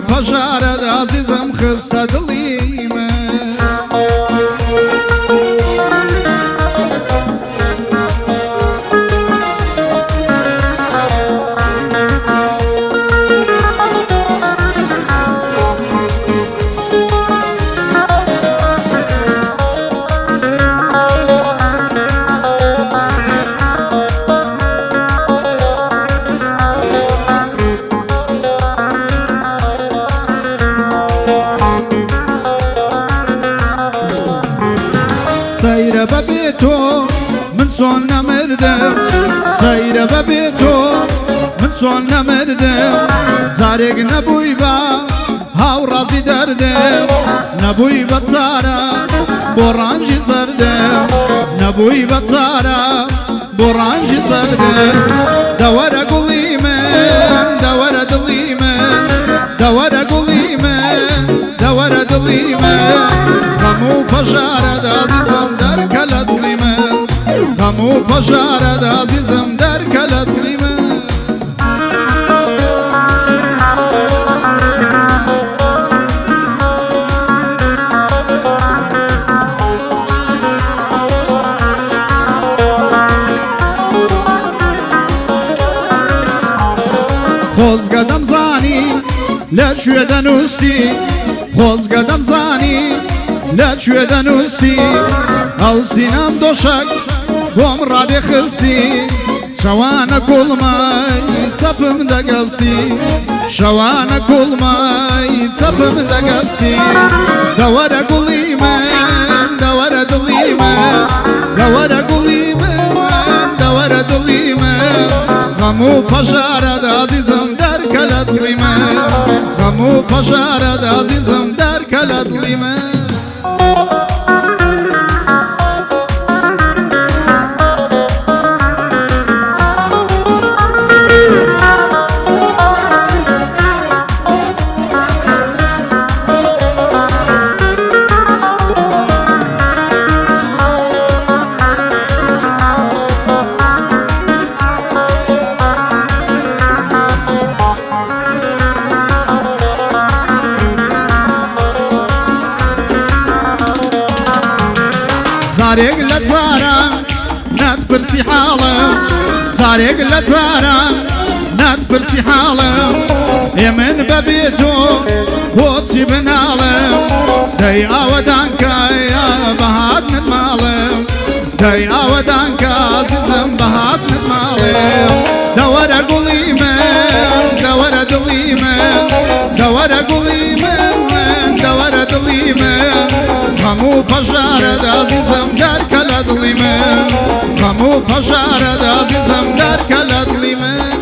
پژارد عزیزم خسته دلی من سير ببيتو من صون مردم سير ببيتو من صون مردم زارق نبوي با هاو رازي دردم نبوي بتصارا بورانجي زردم نبوي بتصارا بورانجي زردم دور قولي من دور دلي من دور قولي من دور دلي من غمو پژارد عزیزم در کلت لیمن غمو پژارد عزیزم در کلت لیمن خوز قدم زانی لچوی دنوستی خوز قدم زانی لچوی دنوستی او سینم دوشک بوم رادی خستی شوان کلمای چپم دگستی شوان کلمای چپم دگستی دور گلی من دور دلی من دور گلی من دور دلی من غمو پژارد عزیزم در کلت لیمن غمو پژارد عزیزم در کلت لیمن زارق لزاران نتبرسي حالم زارق لزاران نتبرسي حالم يمن ببيتو بوتسي بنالم داي اودانكا يا بهات نتمالم داي اودانكا عزيزم بهات نتمالم دور قولي من دور دلي من دور قولي من دور دلي من غمو پژارد عزیزم در کلت لیمن غمو پژارد عزیزم در کلت لیمن